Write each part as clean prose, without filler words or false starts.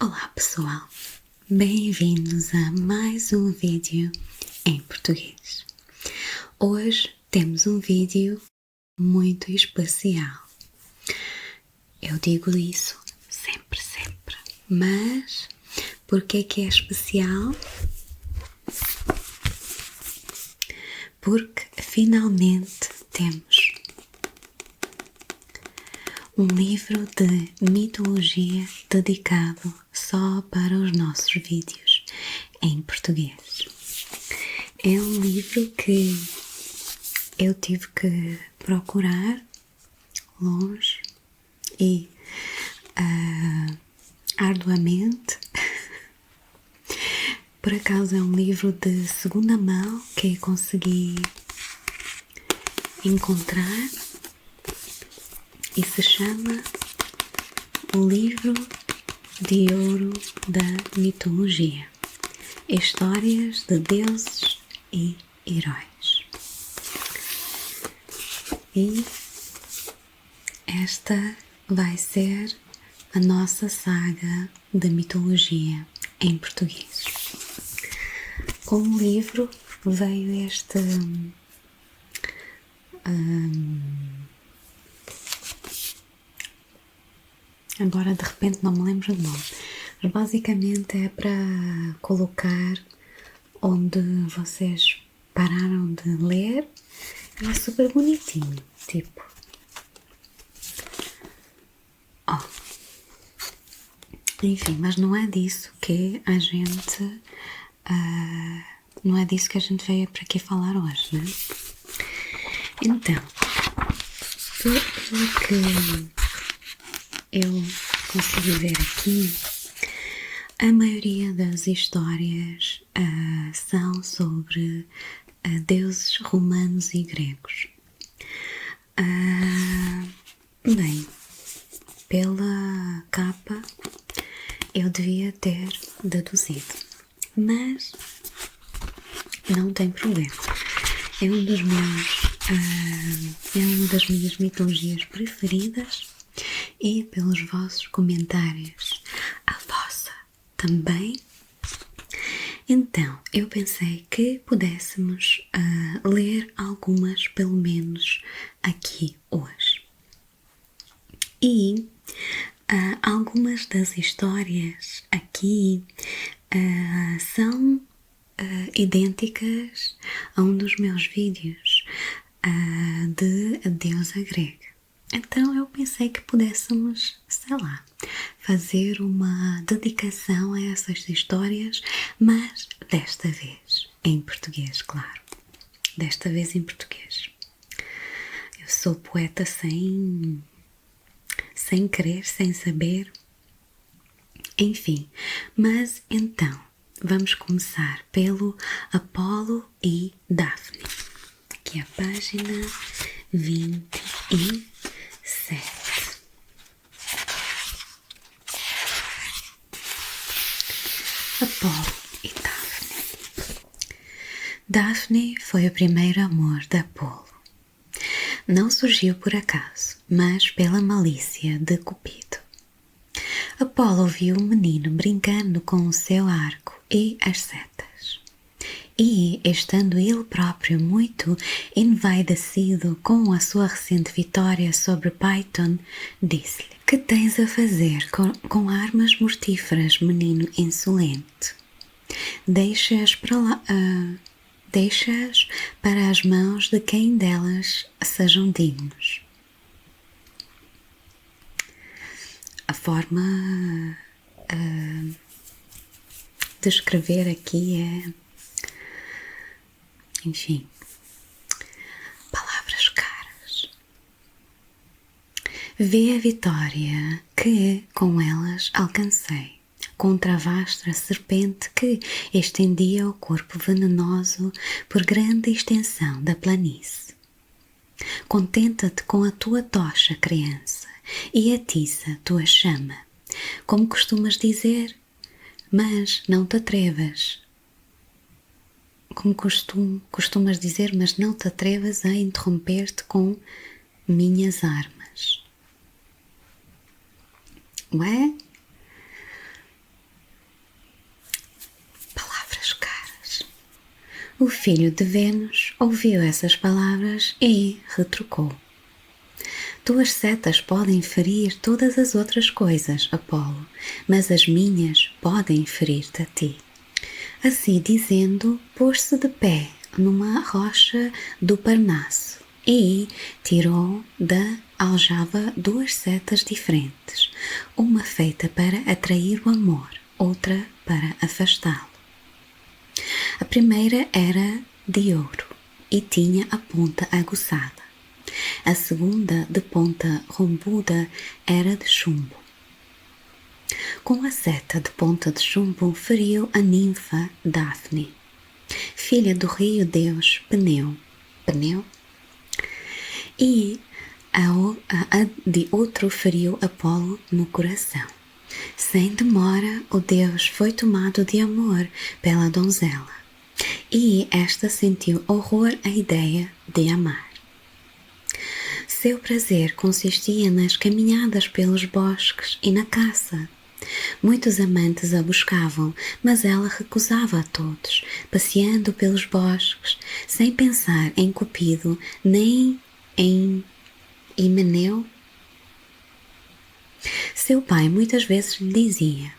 Olá pessoal, bem-vindos a mais um vídeo em português. Hoje temos um vídeo muito especial. Eu digo isso sempre, mas porquê que é especial? Porque finalmente temos um livro de mitologia dedicado só para os nossos vídeos em português. É um livro que eu tive que procurar longe e arduamente. Por acaso é um livro de segunda mão que consegui encontrar e se chama O Livro de Ouro da Mitologia. Histórias de deuses e heróis. E esta vai ser a nossa saga de mitologia em português. Com o livro veio este agora de repente não me lembro do nome, mas basicamente é para colocar onde vocês pararam de ler. É super bonitinho, tipo, enfim, mas não é disso que a gente não é disso que a gente veio para aqui falar hoje, né? Então, pelo que eu consegui ver aqui, a maioria das histórias são sobre deuses romanos e gregos. Bem, pela capa eu devia ter deduzido, mas não tem problema. É um dos meus, é uma das minhas mitologias preferidas e pelos vossos comentários, a vossa também. Então, eu pensei que pudéssemos ler algumas, pelo menos, aqui hoje. E algumas das histórias aqui são idênticas a um dos meus vídeos de deusa grega. Então eu pensei que pudéssemos, sei lá, fazer uma dedicação a essas histórias, mas desta vez em português, claro. Desta vez em português. Eu sou poeta sem querer, sem saber. Enfim, mas então, vamos começar pelo Apolo e Daphne. Aqui a página 27. Apolo e Daphne. Daphne foi o primeiro amor de Apolo. Não surgiu por acaso, mas pela malícia de Cupido. Apolo viu o menino brincando com o seu arco e as setas. E, estando ele próprio muito envaidecido com a sua recente vitória sobre Python, disse-lhe: "Que tens a fazer com armas mortíferas, menino insolente? Deixa-as para as mãos de quem delas sejam dignos." A forma de escrever aqui é, enfim, palavras caras. Vê a vitória que com elas alcancei contra a vasta serpente que estendia o corpo venenoso por grande extensão da planície. Contenta-te com a tua tocha, criança, e atiça tua chama, como costumas dizer, mas não te atrevas. Como costumas dizer, mas não te atrevas a interromper-te com minhas armas. Ué? O filho de Vênus ouviu essas palavras e retrucou. Tuas setas podem ferir todas as outras coisas, Apolo, mas as minhas podem ferir-te a ti. Assim dizendo, pôs-se de pé numa rocha do Parnaso e tirou da aljava duas setas diferentes, uma feita para atrair o amor, outra para afastá-lo. A primeira era de ouro e tinha a ponta aguçada. A segunda, de ponta rombuda, era de chumbo. Com a seta de ponta de chumbo feriu a ninfa Daphne, filha do rio deus Peneu, e a de outro feriu Apolo no coração. Sem demora, o deus foi tomado de amor pela donzela, e esta sentiu horror à ideia de amar. Seu prazer consistia nas caminhadas pelos bosques e na caça. Muitos amantes a buscavam, mas ela recusava a todos, passeando pelos bosques, sem pensar em Cupido nem em Himeneu. Seu pai muitas vezes lhe dizia: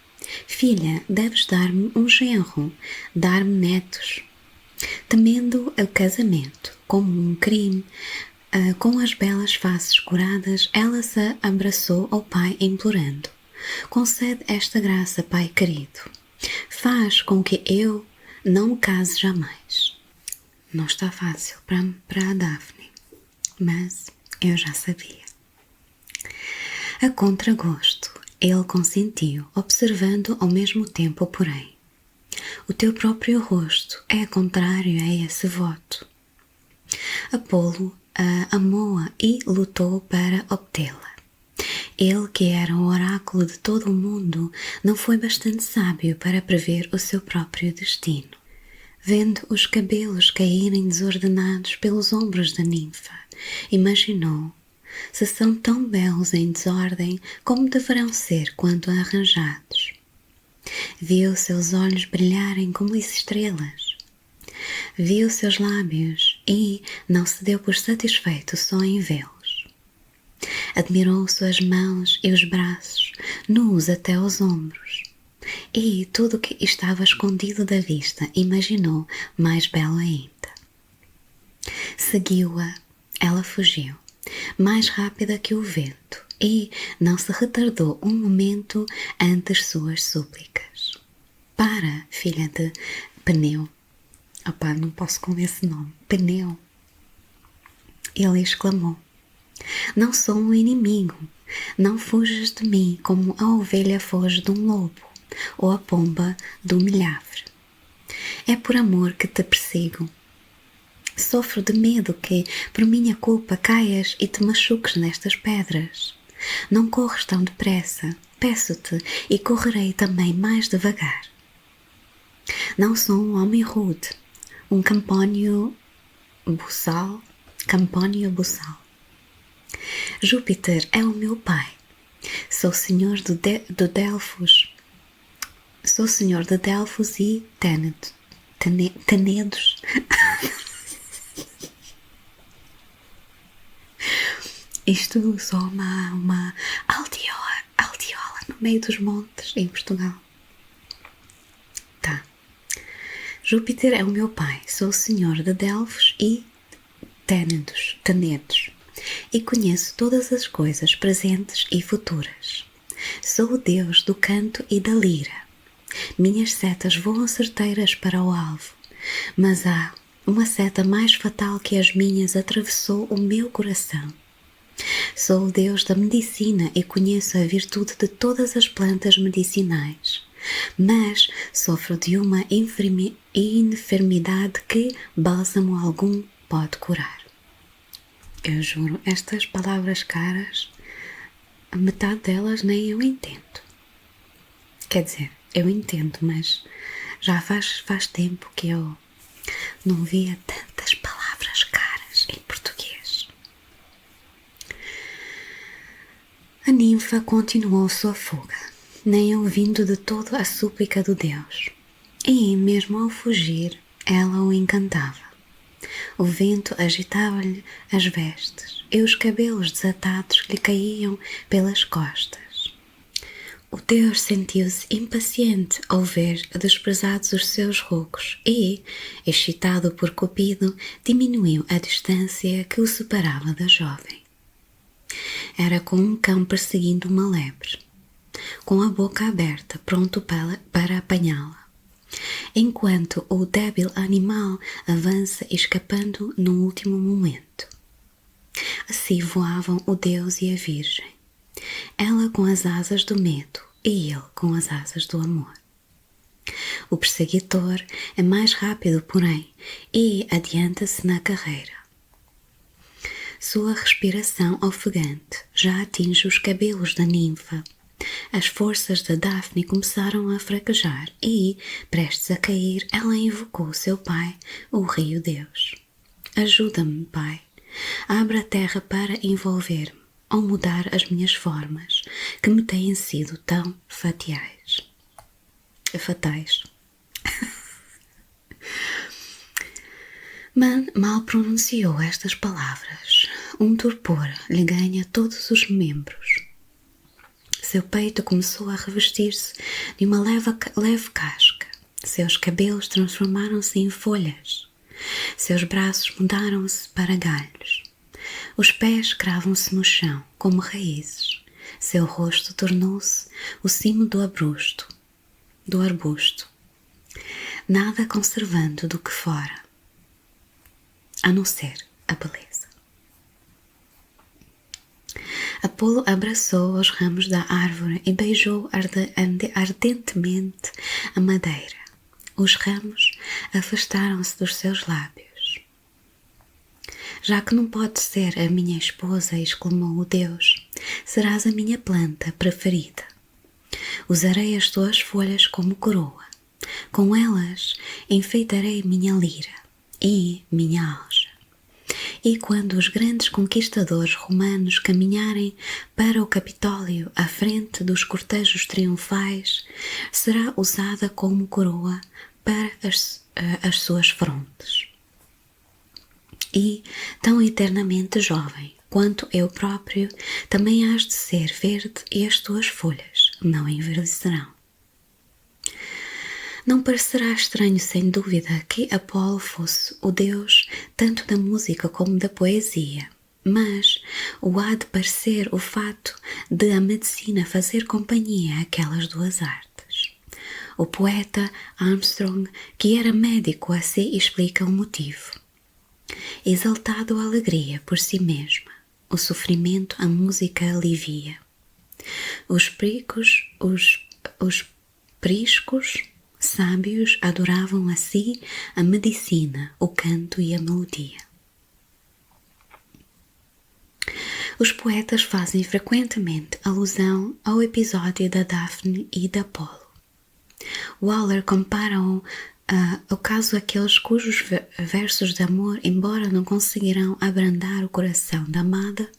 Filha, deves dar-me um genro, dar-me netos. Temendo o casamento como um crime, com as belas faces curadas, ela se abraçou ao pai implorando: Concede esta graça, pai querido. Faz com que eu não me case jamais. Não está fácil para a Daphne, mas eu já sabia. A contragosto, ele consentiu, observando ao mesmo tempo, porém: O teu próprio rosto é contrário a esse voto. Apolo amou-a e lutou para obtê-la. Ele, que era o oráculo de todo o mundo, não foi bastante sábio para prever o seu próprio destino. Vendo os cabelos caírem desordenados pelos ombros da ninfa, imaginou: se são tão belos em desordem, como deverão ser quando arranjados? Viu seus olhos brilharem como estrelas. Viu seus lábios e não se deu por satisfeito só em vê-los. Admirou suas mãos e os braços, nus até aos ombros. E tudo o que estava escondido da vista imaginou mais belo ainda. Seguiu-a, ela fugiu, mais rápida que o vento, e não se retardou um momento ante as suas súplicas. Para, filha de Peneu. Opá, não posso com esse nome. Peneu. Ele exclamou: Não sou um inimigo. Não fujas de mim como a ovelha foge de um lobo, ou a pomba do milhavre. É por amor que te persigo. Sofro de medo que, por minha culpa, caias e te machuques nestas pedras. Não corres tão depressa, peço-te, e correrei também mais devagar. Não sou um homem rude, um Campónio buçal. Júpiter é o meu pai. Sou senhor do Delfos. Sou senhor de Delfos e Tenedos. Isto só uma aldeola no meio dos montes em Portugal. Tá. Júpiter é o meu pai, sou o senhor de Delfos e Tenedos, e conheço todas as coisas presentes e futuras. Sou o deus do canto e da lira. Minhas setas voam certeiras para o alvo, mas há uma seta mais fatal que as minhas atravessou o meu coração. Sou o deus da medicina e conheço a virtude de todas as plantas medicinais, mas sofro de uma enfermidade que bálsamo algum pode curar. Eu juro, estas palavras caras, a metade delas nem eu entendo. Quer dizer, eu entendo, mas já faz tempo que eu não via tantas palavras caras em português. A ninfa continuou sua fuga, nem ouvindo de todo a súplica do deus. E mesmo ao fugir, ela o encantava. O vento agitava-lhe as vestes e os cabelos desatados lhe caíam pelas costas. O Deus sentiu-se impaciente ao ver desprezados os seus rogos e, excitado por Cupido, diminuiu a distância que o separava da jovem. Era como um cão perseguindo uma lebre, com a boca aberta, pronto para apanhá-la, enquanto o débil animal avança escapando no último momento. Assim voavam o Deus e a Virgem, ela com as asas do medo e ele com as asas do amor. O perseguidor é mais rápido, porém, e adianta-se na carreira. Sua respiração ofegante já atinge os cabelos da ninfa. As forças da Daphne começaram a fraquejar e, prestes a cair, ela invocou seu pai, o Rio Deus. Ajuda-me, pai. Abra a terra para envolver-me, ou mudar as minhas formas, que me têm sido tão fatais. Man mal pronunciou estas palavras. Um torpor lhe ganha todos os membros. Seu peito começou a revestir-se de uma leve casca. Seus cabelos transformaram-se em folhas. Seus braços mudaram-se para galhos. Os pés cravam-se no chão, como raízes. Seu rosto tornou-se o cimo do arbusto, nada conservando do que fora, a não ser a beleza. Apolo abraçou os ramos da árvore e beijou ardentemente a madeira. Os ramos afastaram-se dos seus lábios. Já que não pode ser a minha esposa, exclamou o Deus, serás a minha planta preferida. Usarei as tuas folhas como coroa. Com elas enfeitarei minha lira e minha alja. E quando os grandes conquistadores romanos caminharem para o Capitólio à frente dos cortejos triunfais, será usada como coroa para as suas frontes. E, tão eternamente jovem quanto eu próprio, também hás de ser verde e as tuas folhas não envelhecerão. Não parecerá estranho, sem dúvida, que Apolo fosse o deus tanto da música como da poesia, mas o há de parecer o fato de a medicina fazer companhia àquelas duas artes. O poeta Armstrong, que era médico, assim explica o motivo. Exaltado a alegria por si mesma, o sofrimento a música alivia. Os priscos sábios adoravam assim a medicina, o canto e a melodia. Os poetas fazem frequentemente alusão ao episódio da Daphne e de Apolo. Waller compara-o ao caso aqueles cujos versos de amor, embora não conseguirão abrandar o coração da amada,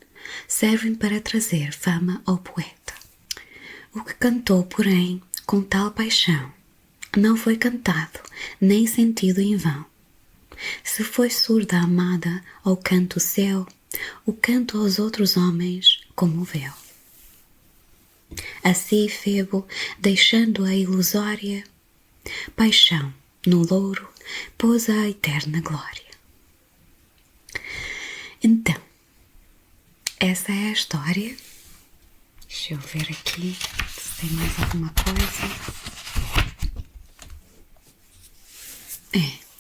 servem para trazer fama ao poeta. O que cantou, porém, com tal paixão, não foi cantado nem sentido em vão. Se foi surda a amada ao canto seu, o canto aos outros homens comoveu. Assim Febo, deixando a ilusória paixão no louro, pôs a eterna glória. Então, essa é a história. Deixa eu ver aqui se tem mais alguma coisa.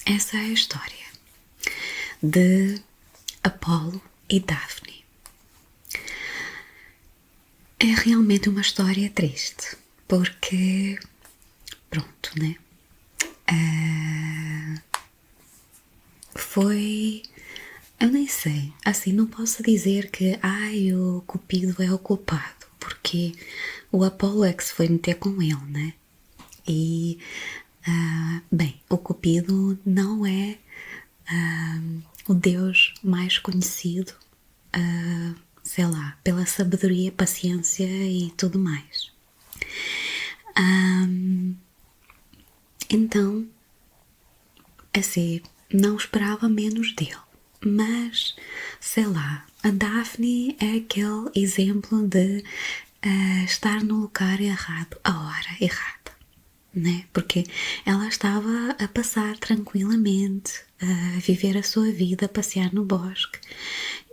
Essa é a história de Apolo e Daphne. É realmente uma história triste, porque, pronto, né? Eu nem sei, assim, não posso dizer que, o Cupido é o culpado, porque o Apolo é que se foi meter com ele, né? E, bem, o Cupido não é o deus mais conhecido, sei lá, pela sabedoria, paciência e tudo mais. Então, assim, não esperava menos dele. Mas, sei lá, a Daphne é aquele exemplo de estar no lugar errado, a hora errada, né? Porque ela estava a passar tranquilamente, a viver a sua vida, a passear no bosque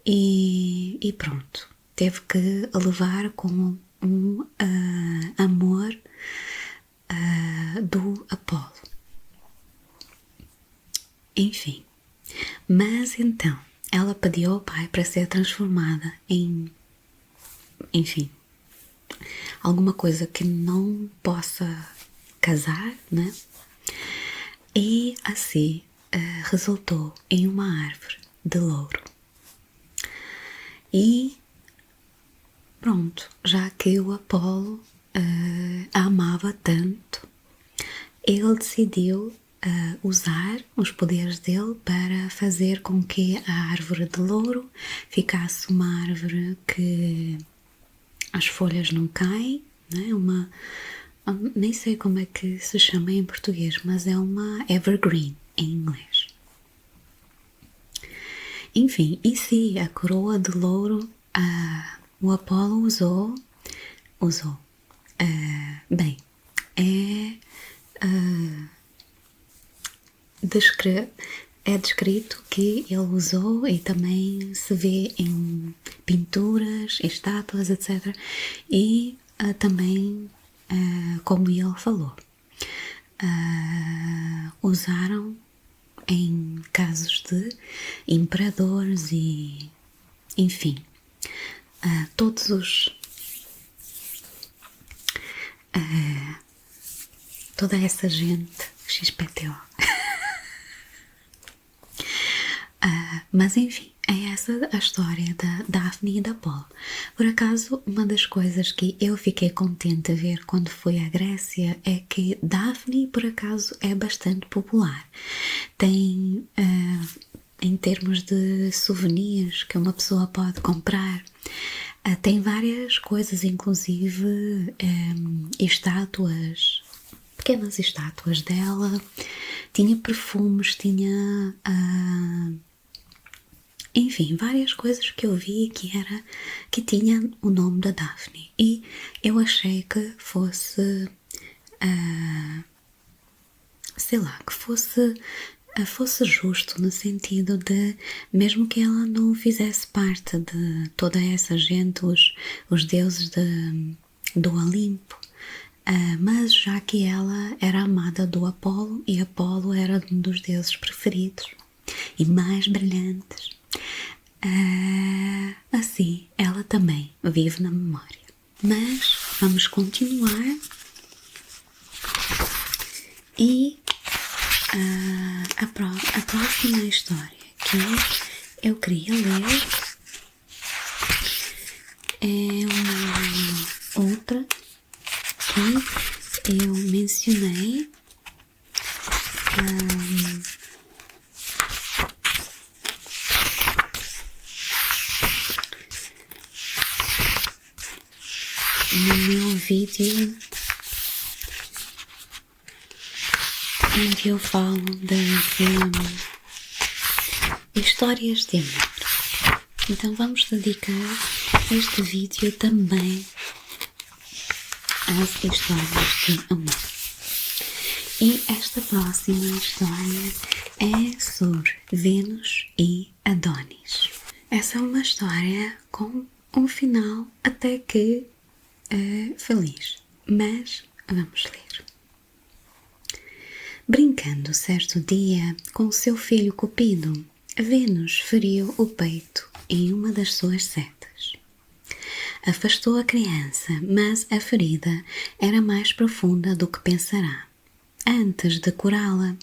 e pronto, teve que levar com um amor do Apolo. Enfim, mas então ela pediu ao pai para ser transformada em, enfim, alguma coisa que não possa casar, né? E assim resultou em uma árvore de louro. E pronto, já que o Apolo a amava tanto, ele decidiu usar os poderes dele para fazer com que a árvore de louro ficasse uma árvore que as folhas não caem, né? Nem sei como é que se chama em português, mas é uma evergreen em inglês. Enfim, e se a coroa de louro o Apolo usou, bem, é descrito que ele usou e também se vê em pinturas, estátuas, etc. E também, como ele falou, usaram em casos de imperadores e, enfim, todos os toda essa gente XPTO. Mas enfim, é essa a história da Daphne e da Apolo. Por acaso, uma das coisas que eu fiquei contente a ver quando fui à Grécia é que Daphne, por acaso, é bastante popular. Tem, em termos de souvenirs que uma pessoa pode comprar, tem várias coisas, inclusive estátuas, pequenas estátuas dela, tinha perfumes, tinha enfim, várias coisas que eu vi que tinha o nome da Daphne, e eu achei que fosse sei lá, que fosse justo, no sentido de, mesmo que ela não fizesse parte de toda essa gente, os deuses do Olimpo, mas já que ela era amada do Apolo e Apolo era um dos deuses preferidos e mais brilhantes, assim ela também vive na memória. Mas vamos continuar e a próxima história que eu queria ler é uma outra que eu mencionei no meu vídeo onde eu falo das histórias de amor. Então vamos dedicar este vídeo também às histórias de amor. E esta próxima história é sobre Vênus e Adonis. Essa é uma história com um final até que feliz, mas vamos ler. Brincando certo dia com seu filho Cupido, Vênus feriu o peito em uma das suas setas. Afastou a criança, mas a ferida era mais profunda do que pensará. Antes de curá-la,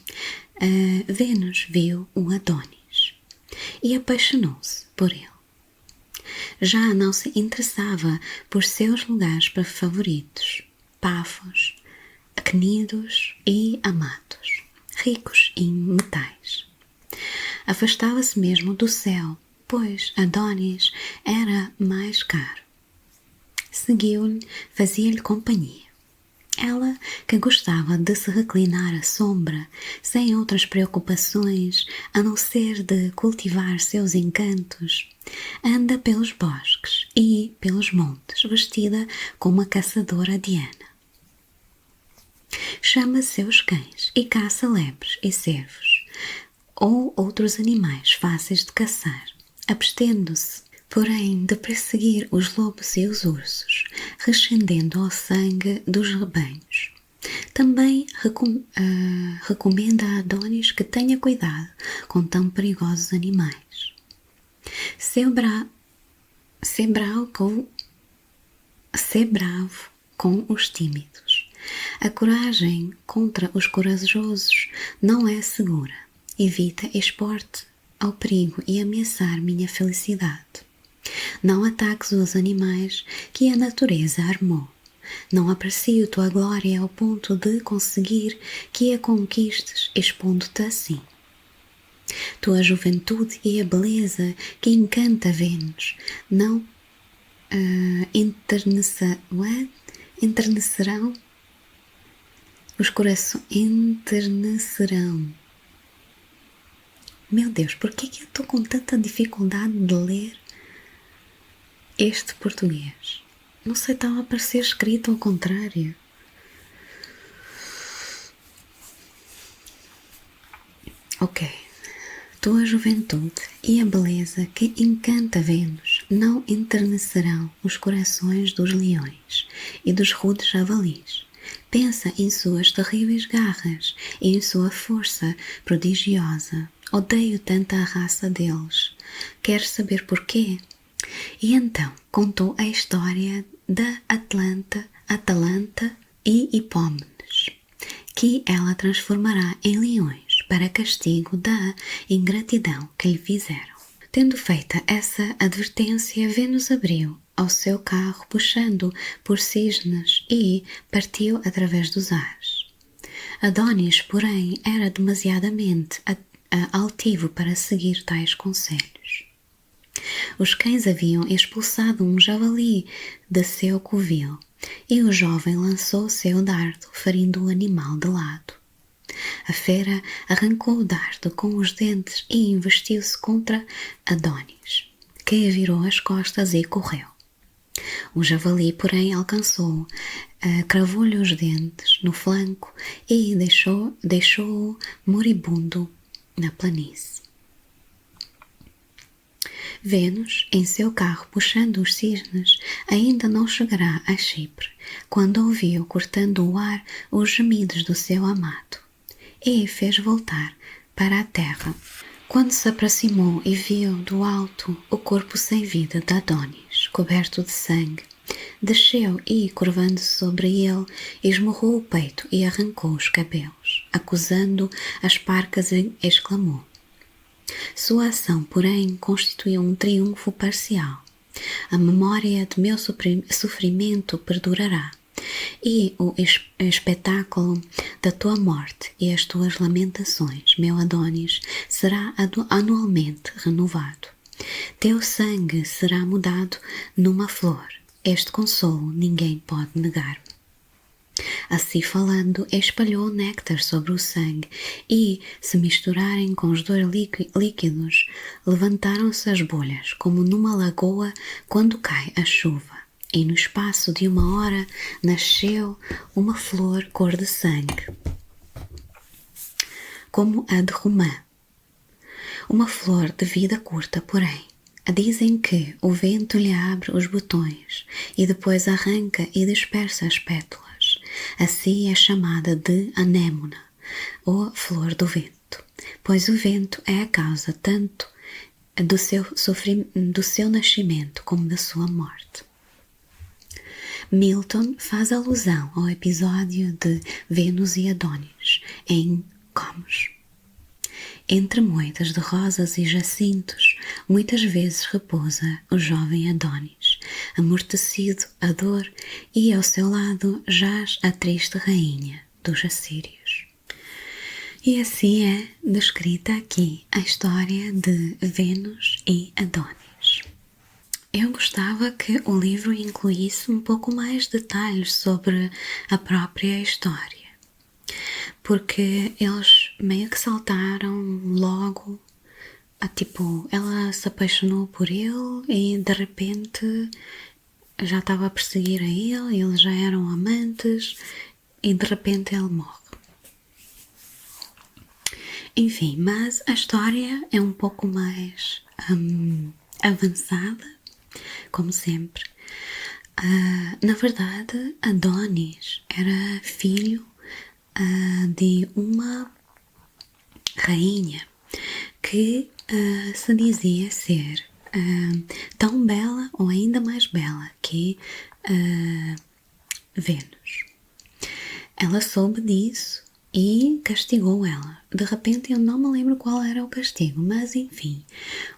Vênus viu um Adonis e apaixonou-se por ele. Já não se interessava por seus lugares favoritos, Pafos, Cnidos e Amatos, ricos em metais. Afastava-se mesmo do céu, pois Adonis era mais caro. Seguiu-lhe, fazia-lhe companhia. Ela, que gostava de se reclinar à sombra, sem outras preocupações a não ser de cultivar seus encantos, anda pelos bosques e pelos montes, vestida como uma caçadora diana. Chama seus cães e caça lebres e cervos, ou outros animais fáceis de caçar, abstendo-se, porém, de perseguir os lobos e os ursos, rescindendo ao sangue dos rebanhos. Também recomenda a Adonis que tenha cuidado com tão perigosos animais. Ser bravo com os tímidos. A coragem contra os corajosos não é segura. Evita expor-te ao perigo e ameaçar minha felicidade. Não ataques os animais que a natureza armou. Não aprecio tua glória ao ponto de conseguir que a conquistes expondo-te assim. Tua juventude e a beleza que encanta Vênus não enternecerão os corações. Enternecerão. Meu Deus, por que eu estou com tanta dificuldade de ler este português? Não sei, estava a parecer escrito ao contrário. Ok. Tua juventude e a beleza que encanta Vênus não enternecerão os corações dos leões e dos rudes javalis. Pensa em suas terríveis garras e em sua força prodigiosa. Odeio tanto a raça deles. Queres saber porquê? E então contou a história da Atalanta e Hipómenes, que ela transformará em leões para castigo da ingratidão que lhe fizeram. Tendo feita essa advertência, Vênus abriu ao seu carro puxando por cisnes e partiu através dos ares. Adonis, porém, era demasiadamente altivo para seguir tais conselhos. Os cães haviam expulsado um javali de seu covil e o jovem lançou seu dardo, ferindo o animal de lado. A fera arrancou o dardo com os dentes e investiu-se contra Adonis, que virou as costas e correu. O javali, porém, alcançou-o, cravou-lhe os dentes no flanco e deixou-o moribundo na planície. Vênus, em seu carro puxando os cisnes, ainda não chegará a Chipre, quando ouviu, cortando o ar, os gemidos do seu amado, e fez voltar para a terra. Quando se aproximou e viu do alto o corpo sem vida de Adonis, coberto de sangue, desceu e, curvando-se sobre ele, esmurrou o peito e arrancou os cabelos. Acusando as parcas, exclamou: sua ação, porém, constituiu um triunfo parcial. A memória de meu sofrimento perdurará, e o espetáculo da tua morte e as tuas lamentações, meu Adonis, será anualmente renovado. Teu sangue será mudado numa flor. Este consolo ninguém pode negar-me. Assim falando, espalhou o néctar sobre o sangue e, se misturarem com os dois líquidos, levantaram-se as bolhas, como numa lagoa quando cai a chuva. E no espaço de uma hora nasceu uma flor cor de sangue, como a de romã. Uma flor de vida curta, porém. Dizem que o vento lhe abre os botões e depois arranca e dispersa as pétalas. Assim é chamada de anêmona, ou flor do vento, pois o vento é a causa tanto do seu nascimento como da sua morte. Milton faz alusão ao episódio de Vênus e Adonis em Comus. Entre moitas de rosas e jacintos, muitas vezes repousa o jovem Adonis, amortecido a dor, e ao seu lado jaz a triste rainha dos assírios. E assim é descrita aqui a história de Vênus e Adonis. eu gostava que o livro incluísse um pouco mais detalhes sobre a própria história, porque eles meio que saltaram logo tipo, ela se apaixonou por ele e de repente já estava a perseguir a ele, eles já eram amantes e de repente ele morre. Enfim, mas a história é um pouco mais avançada, como sempre. Na verdade, Adonis era filho de uma rainha que se dizia ser tão bela ou ainda mais bela que Vênus. Ela soube disso e castigou ela. De repente eu não me lembro qual era o castigo, mas enfim,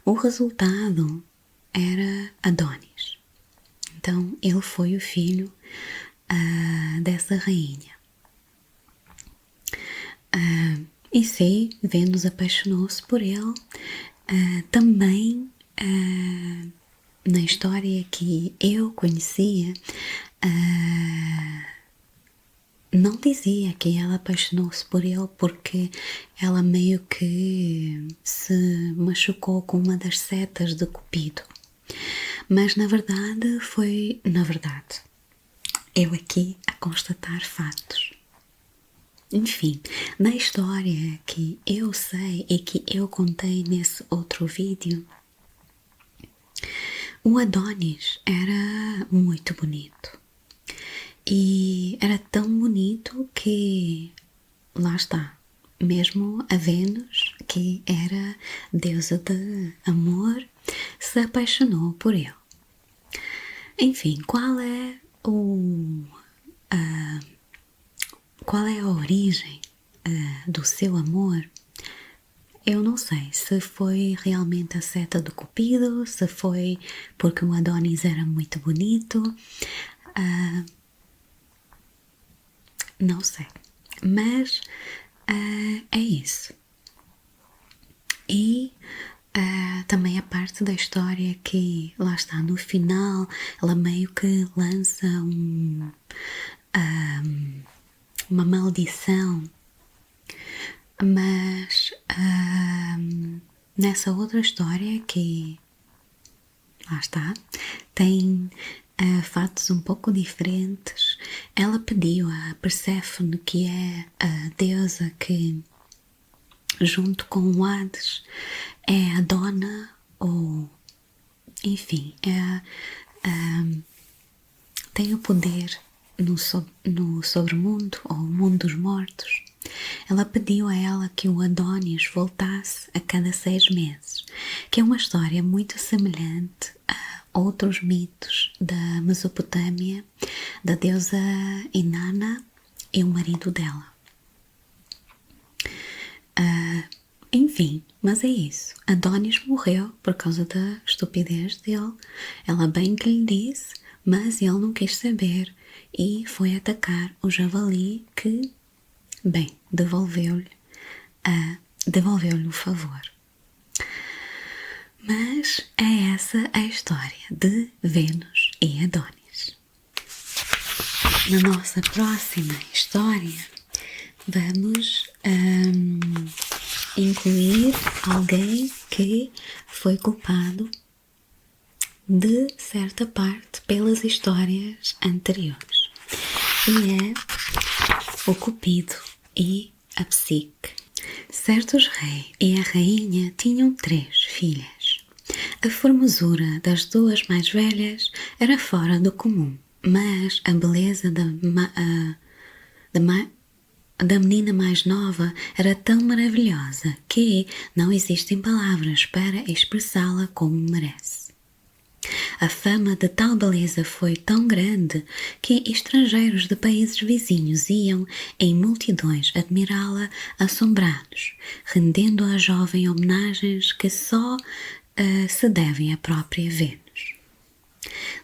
o resultado era Adonis. Então ele foi o filho dessa rainha. E sim, Vênus apaixonou-se por ele. Também na história que eu conhecia, não dizia que ela apaixonou-se por ele porque ela meio que se machucou com uma das setas de Cupido. Mas na verdade foi, na verdade, eu aqui a constatar fatos. Enfim, na história que eu sei e que eu contei nesse outro vídeo, o Adonis era muito bonito. E era tão bonito que, lá está, mesmo a Vênus, que era deusa de amor, se apaixonou por ele. Enfim, qual é a origem do seu amor? Eu não sei se foi realmente a seta do Cupido, se foi porque o Adonis era muito bonito, não sei, mas é isso. E também a parte da história que, lá está, no final, ela meio que lança uma maldição, mas nessa outra história que, lá está, tem fatos um pouco diferentes. Ela pediu a Perséfone, que é a deusa que, junto com o Hades, é a dona, ou enfim, tem o poder no sobremundo, ou mundo dos mortos. Ela pediu a ela que o Adonis voltasse a cada 6 meses, que é uma história muito semelhante a outros mitos da Mesopotâmia, da deusa Inanna e o marido dela. Enfim, mas é isso. Adonis morreu por causa da estupidez dele. Ela bem que lhe disse, mas ele não quis saber e foi atacar o javali que, bem, devolveu-lhe o favor. Mas é essa a história de Vênus e Adonis. Na nossa próxima história, vamos incluir alguém que foi culpado de certa parte pelas histórias anteriores. E é o Cupido e a Psique. Certos rei e a rainha tinham 3 filhas. A formosura das 2 mais velhas era fora do comum, mas a beleza da menina mais nova era tão maravilhosa que não existem palavras para expressá-la como merece. A fama de tal beleza foi tão grande que estrangeiros de países vizinhos iam em multidões admirá-la assombrados, rendendo à jovem homenagens que só se devem à própria Vênus.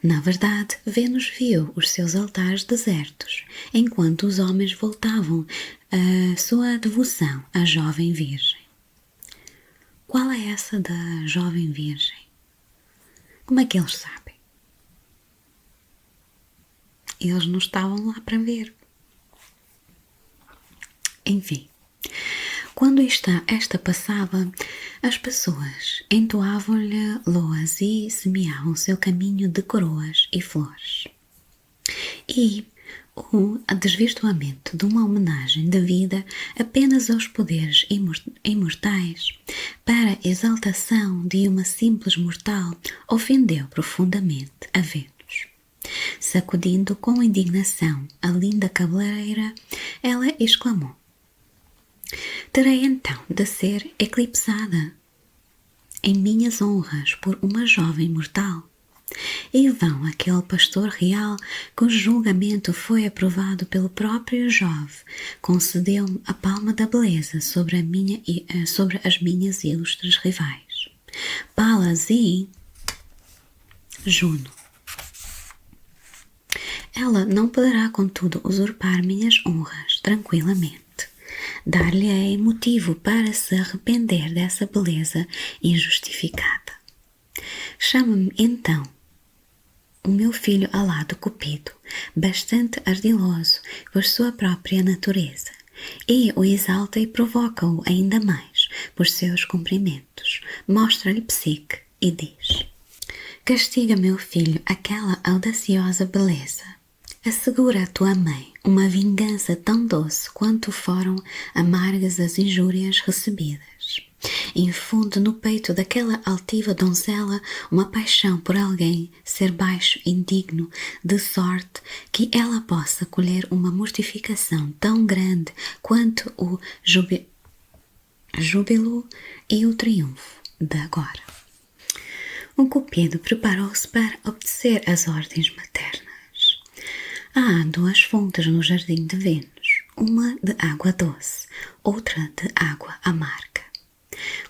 Na verdade, Vênus viu os seus altares desertos, enquanto os homens voltavam a sua devoção à jovem virgem. Qual é essa da jovem virgem? Como é que eles sabem? Eles não estavam lá para ver. Enfim, quando esta passava, as pessoas entoavam-lhe loas e semeavam seu caminho de coroas e flores. E o desvirtuamento de uma homenagem devida apenas aos poderes imortais para a exaltação de uma simples mortal ofendeu profundamente a Vênus. Sacudindo com indignação a linda cabeleireira, ela exclamou: terei então de ser eclipsada em minhas honras por uma jovem mortal? E vão aquele pastor real, cujo julgamento foi aprovado pelo próprio Jove, concedeu-me a palma da beleza sobre as minhas ilustres rivais, Palas e Juno. Ela não poderá, contudo, usurpar minhas honras tranquilamente. Dar-lhe-ei motivo para se arrepender dessa beleza injustificada. Chama-me então o meu filho alado Cupido, bastante ardiloso por sua própria natureza, e o exalta e provoca-o ainda mais por seus cumprimentos. Mostra-lhe Psique e diz: castiga, meu filho, aquela audaciosa beleza. Assegura a tua mãe uma vingança tão doce quanto foram amargas as injúrias recebidas. Infunde no peito daquela altiva donzela uma paixão por alguém ser baixo e indigno, de sorte que ela possa colher uma mortificação tão grande quanto o júbilo e o triunfo de agora. O Cupido preparou-se para obedecer às ordens maternas. Há duas fontes no jardim de Vênus, uma de água doce, outra de água amarga.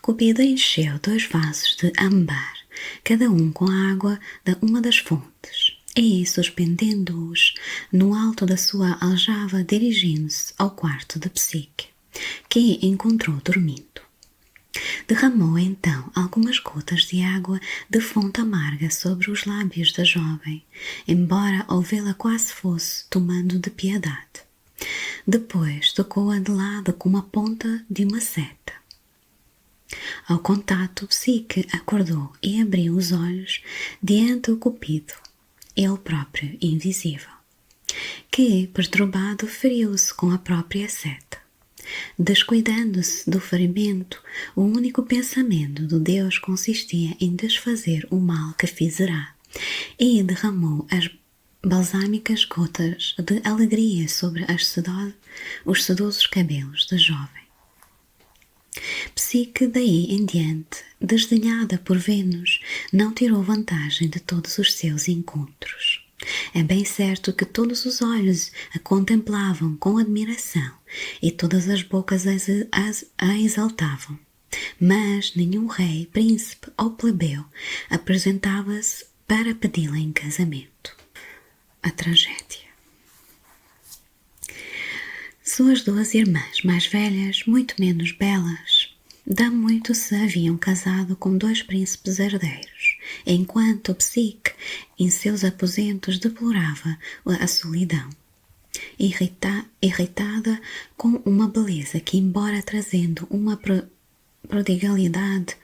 Cupido encheu 2 vasos de âmbar, cada um com a água de uma das fontes, e, suspendendo-os no alto da sua aljava, dirigindo-se ao quarto de Psique, que encontrou dormindo. Derramou então algumas gotas de água de fonte amarga sobre os lábios da jovem, embora ouvi-la quase fosse tomando de piedade. Depois tocou-a de lado com a ponta de uma seta. Ao contato, Psique acordou e abriu os olhos diante do Cupido, ele próprio invisível, que, perturbado, feriu-se com a própria seta. Descuidando-se do ferimento, o único pensamento do Deus consistia em desfazer o mal que fizerá, e derramou as balsâmicas gotas de alegria sobre os sedosos cabelos da jovem. Psique, daí em diante, desdenhada por Vênus, não tirou vantagem de todos os seus encontros. É bem certo que todos os olhos a contemplavam com admiração e todas as bocas a exaltavam, mas nenhum rei, príncipe ou plebeu apresentava-se para pedi-la em casamento. A tragédia. Suas 2 irmãs mais velhas, muito menos belas, dá muito se haviam casado com 2 príncipes herdeiros, enquanto Psique, em seus aposentos, deplorava a solidão, irritada com uma beleza que, embora trazendo uma prodigalidade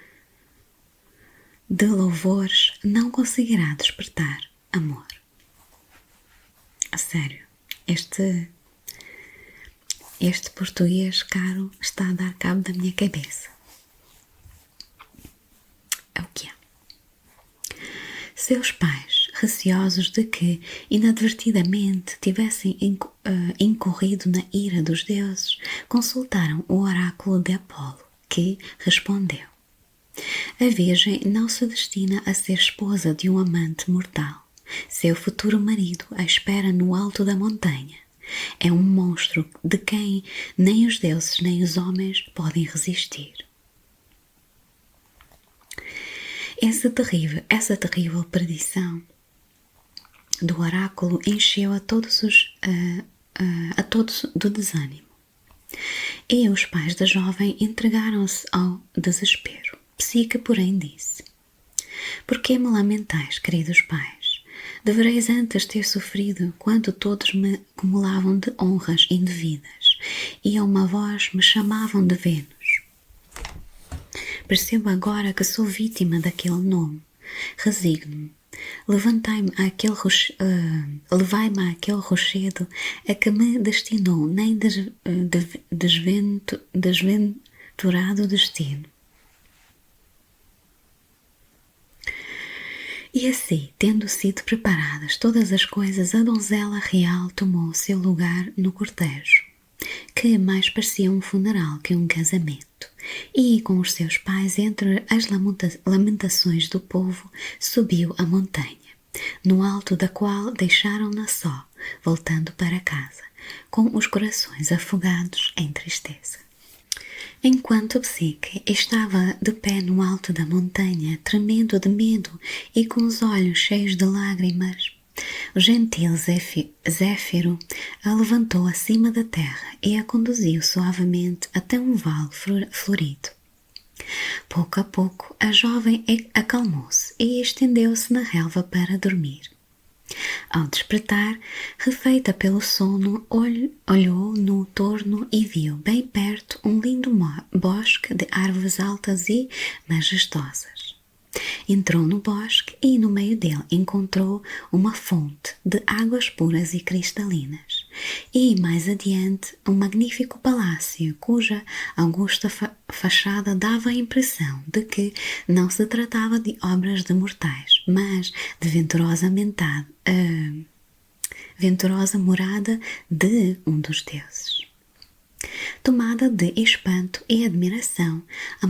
de louvores, não conseguirá despertar amor. A sério, este português caro está a dar cabo da minha cabeça. É o que é. Seus pais, receosos de que inadvertidamente tivessem incorrido na ira dos deuses, consultaram o oráculo de Apolo, que respondeu: a Virgem não se destina a ser esposa de um amante mortal. Seu futuro marido a espera no alto da montanha. É um monstro de quem nem os deuses nem os homens podem resistir. Essa terrível predição do oráculo encheu a todos do desânimo. E os pais da jovem entregaram-se ao desespero. Psique, porém, disse: Por que me lamentais, queridos pais? Devereis antes ter sofrido quando todos me acumulavam de honras indevidas e a uma voz me chamavam de Vênus. Percebo agora que sou vítima daquele nome. Resigno-me. Levai-me àquele rochedo a que me destinou nem desventurado destino. E assim, tendo sido preparadas todas as coisas, a donzela real tomou seu lugar no cortejo, que mais parecia um funeral que um casamento, e com os seus pais entre as lamentações do povo subiu a montanha, no alto da qual deixaram-na só, voltando para casa, com os corações afogados em tristeza. Enquanto Psique estava de pé no alto da montanha, tremendo de medo e com os olhos cheios de lágrimas, o gentil Zéfiro a levantou acima da terra e a conduziu suavemente até um vale florido. Pouco a pouco, a jovem acalmou-se e estendeu-se na relva para dormir. Ao despertar, refeita pelo sono, olhou no torno e viu bem perto um lindo bosque de árvores altas e majestosas. Entrou no bosque e no meio dele encontrou uma fonte de águas puras e cristalinas, e mais adiante um magnífico palácio cuja augusta fachada dava a impressão de que não se tratava de obras de mortais, mas de venturosa morada de um dos deuses. Tomada de espanto e admiração, a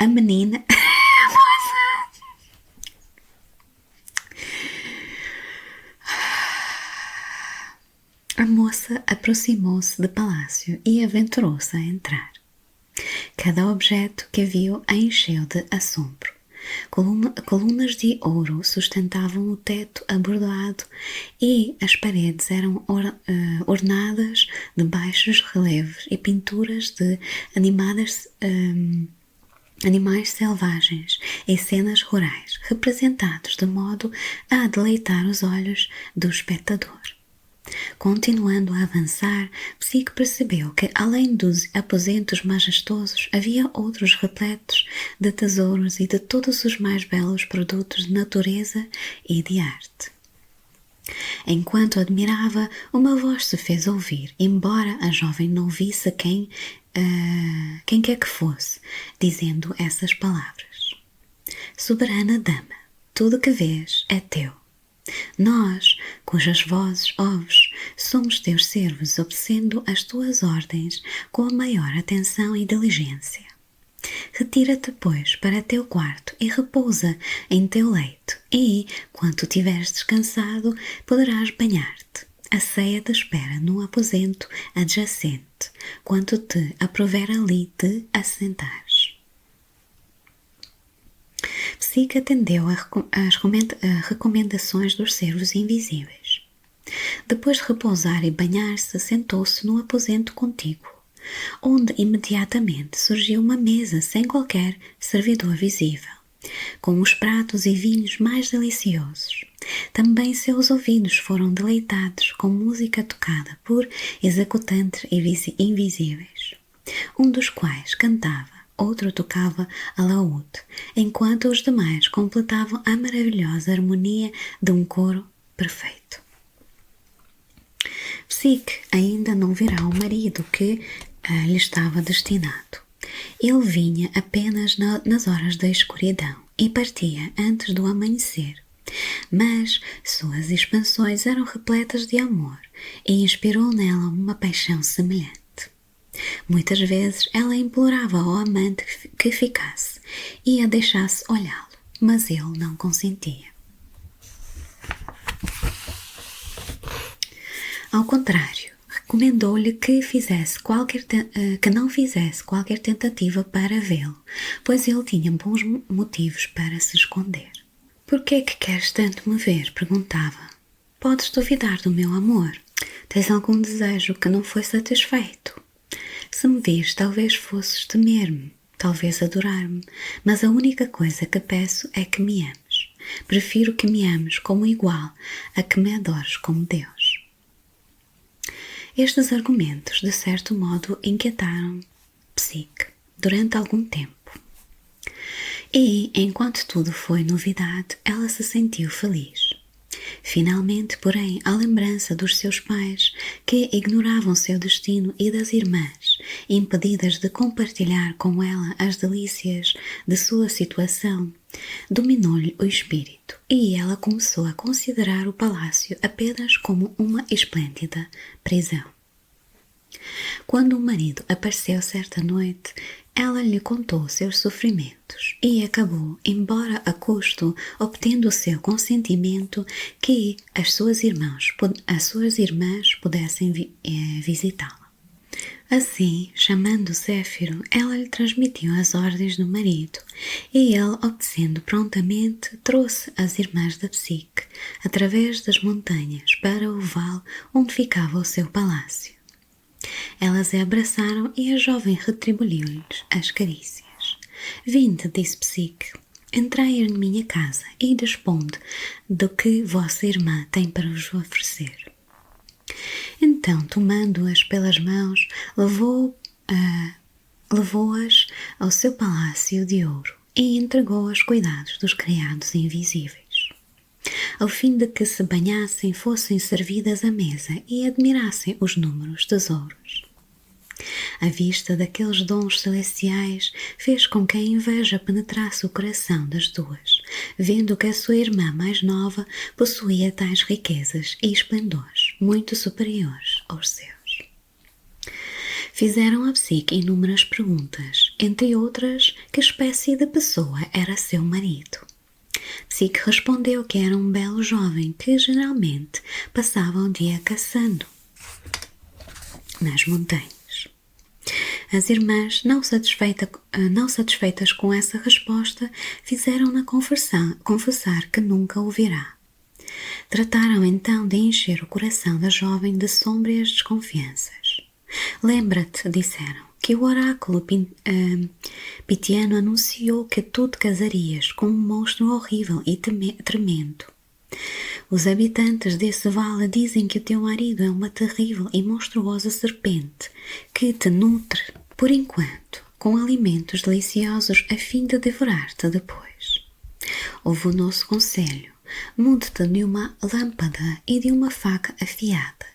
menina a moça aproximou-se do palácio e aventurou-se a entrar. Cada objeto que viu a encheu de assombro. Colunas de ouro sustentavam o teto abordoado e as paredes eram ornadas de baixos relevos e pinturas de animais selvagens e cenas rurais, representados de modo a deleitar os olhos do espectador. Continuando a avançar, Psique percebeu que, além dos aposentos majestosos, havia outros repletos de tesouros e de todos os mais belos produtos de natureza e de arte. Enquanto admirava, uma voz se fez ouvir, embora a jovem não visse quem quer que fosse, dizendo essas palavras: Soberana Dama, tudo que vês é teu. Nós, cujas vozes ouves, somos teus servos, obedecendo as tuas ordens com a maior atenção e diligência. Retira-te, pois, para teu quarto e repousa em teu leito, e, quando tiveres descansado, poderás banhar-te. A ceia te espera no aposento adjacente, quando te aprouver ali te assentares. Psique atendeu às recomendações dos servos invisíveis. Depois de repousar e banhar-se, sentou-se no aposento contíguo, onde imediatamente surgiu uma mesa sem qualquer servidor visível, com os pratos e vinhos mais deliciosos. Também seus ouvidos foram deleitados com música tocada por executantes invisíveis, um dos quais cantava, outro tocava alaúde, enquanto os demais completavam a maravilhosa harmonia de um coro perfeito. Psique ainda não verá o marido que lhe estava destinado. Ele vinha apenas nas horas da escuridão e partia antes do amanhecer, mas suas expansões eram repletas de amor e inspirou nela uma paixão semelhante. Muitas vezes ela implorava ao amante que ficasse e a deixasse olhá-lo, mas ele não consentia. Ao contrário, recomendou-lhe que não fizesse qualquer tentativa para vê-lo, pois ele tinha bons motivos para se esconder. «Por que é que queres tanto me ver?» perguntava. «Podes duvidar do meu amor? Tens algum desejo que não foi satisfeito? Se me vires, talvez fosses temer-me. talvez adorar-me, mas a única coisa que peço é que me ames. Prefiro que me ames como igual a que me adores como Deus. Estes argumentos, de certo modo, inquietaram Psique durante algum tempo. E, enquanto tudo foi novidade, ela se sentiu feliz. Finalmente, porém, a lembrança dos seus pais, que ignoravam seu destino, e das irmãs, impedidas de compartilhar com ela as delícias de sua situação, dominou-lhe o espírito, e ela começou a considerar o palácio apenas como uma esplêndida prisão. Quando o marido apareceu certa noite, ela lhe contou seus sofrimentos e acabou, embora a custo, obtendo o seu consentimento que as suas irmãs pudessem visitá-la. Assim, chamando Zéfiro, ela lhe transmitiu as ordens do marido, e ele, obedecendo prontamente, trouxe as irmãs da Psique, através das montanhas, para o vale onde ficava o seu palácio. Elas a abraçaram e a jovem retribuiu-lhes as carícias. Vinde, disse Psique, entrai em minha casa e responde do que vossa irmã tem para vos oferecer. Então, tomando-as pelas mãos, levou-as ao seu palácio de ouro e entregou aos cuidados dos criados invisíveis, ao fim de que se banhassem, fossem servidas à mesa e admirassem os números tesouros. A vista daqueles dons celestiais fez com que a inveja penetrasse o coração das duas, vendo que a sua irmã mais nova possuía tais riquezas e esplendores muito superiores aos seus. Fizeram a Psique inúmeras perguntas, entre outras, que espécie de pessoa era seu marido. Psique respondeu que era um belo jovem que geralmente passava o dia caçando nas montanhas. As irmãs, não satisfeitas com essa resposta, fizeram-na confessar que nunca o virá. Trataram então de encher o coração da jovem de sômbrias desconfianças. Lembra-te, disseram, que o oráculo pitiano anunciou que tu te casarias com um monstro horrível e tremendo. Os habitantes desse vale dizem que o teu marido é uma terrível e monstruosa serpente que te nutre, por enquanto, com alimentos deliciosos a fim de devorar-te depois. Ouve o nosso conselho, munde-te de uma lâmpada e de uma faca afiada,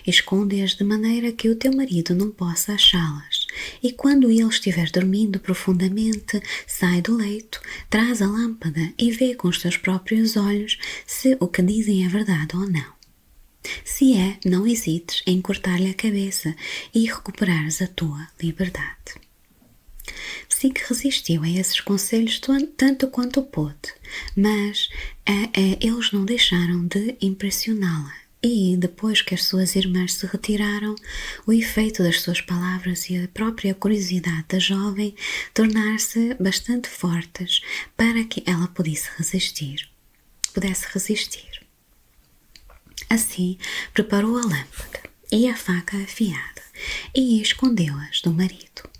esconde-as de maneira que o teu marido não possa achá-las, e quando ele estiver dormindo profundamente, sai do leito, traz a lâmpada e vê com os teus próprios olhos se o que dizem é verdade ou não. Se é, não hesites em cortar-lhe a cabeça e recuperares a tua liberdade. Psique resistiu a esses conselhos tanto quanto pôde, mas eles não deixaram de impressioná-la. E, depois que as suas irmãs se retiraram, o efeito das suas palavras e a própria curiosidade da jovem tornaram-se bastante fortes para que ela pudesse resistir. Assim, preparou a lâmpada e a faca afiada e escondeu-as do marido.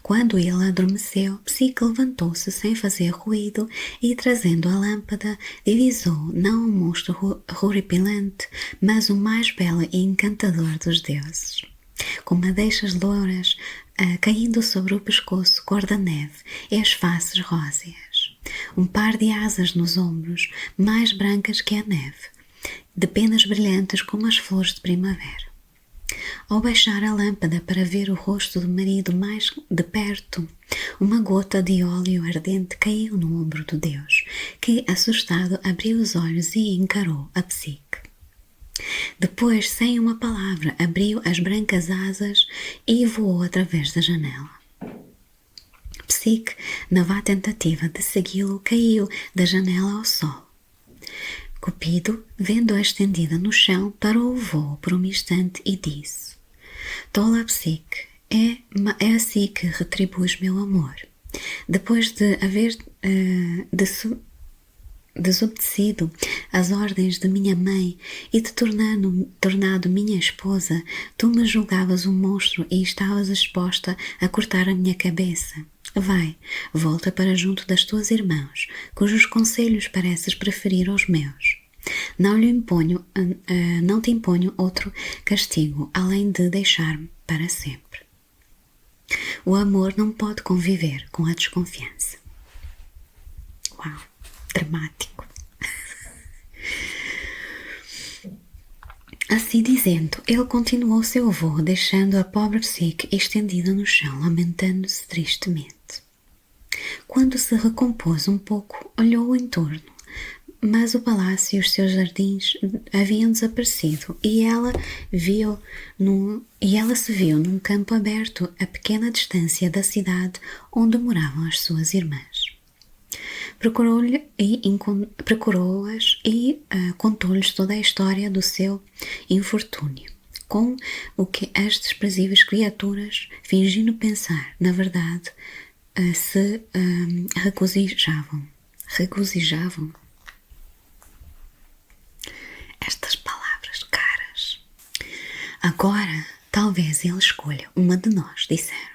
Quando ele adormeceu, Psique levantou-se sem fazer ruído e, trazendo a lâmpada, divisou não um monstro horripilante, mas o mais belo e encantador dos deuses. Com madeixas louras caindo sobre o pescoço cor da neve e as faces róseas. Um par de asas nos ombros, mais brancas que a neve, de penas brilhantes como as flores de primavera. Ao baixar a lâmpada para ver o rosto do marido mais de perto, uma gota de óleo ardente caiu no ombro do Deus, que, assustado, abriu os olhos e encarou a Psique. Depois, sem uma palavra, abriu as brancas asas e voou através da janela. Psique, na vã tentativa de segui-lo, caiu da janela ao sol. Cupido, vendo-a estendida no chão, parou o voo por um instante e disse: Tola Psique, é assim que retribuis meu amor. Depois de haver desobedecido às ordens de minha mãe e te tornado minha esposa, tu me julgavas um monstro e estavas exposta a cortar a minha cabeça. Vai, volta para junto das tuas irmãs, cujos conselhos pareces preferir aos meus. Não te imponho outro castigo, além de deixar-me para sempre. O amor não pode conviver com a desconfiança. Uau, dramático. Assim dizendo, ele continuou seu voo, deixando a pobre Psyche estendida no chão, lamentando-se tristemente. Quando se recompôs um pouco, olhou em torno, mas o palácio e os seus jardins haviam desaparecido e ela se viu num campo aberto a pequena distância da cidade onde moravam as suas irmãs. Procurou-as e contou-lhes toda a história do seu infortúnio, com o que as desprezíveis criaturas, fingindo pensar, na verdade, se regozijavam. Estas palavras caras. Agora, talvez ele escolha uma de nós, disseram.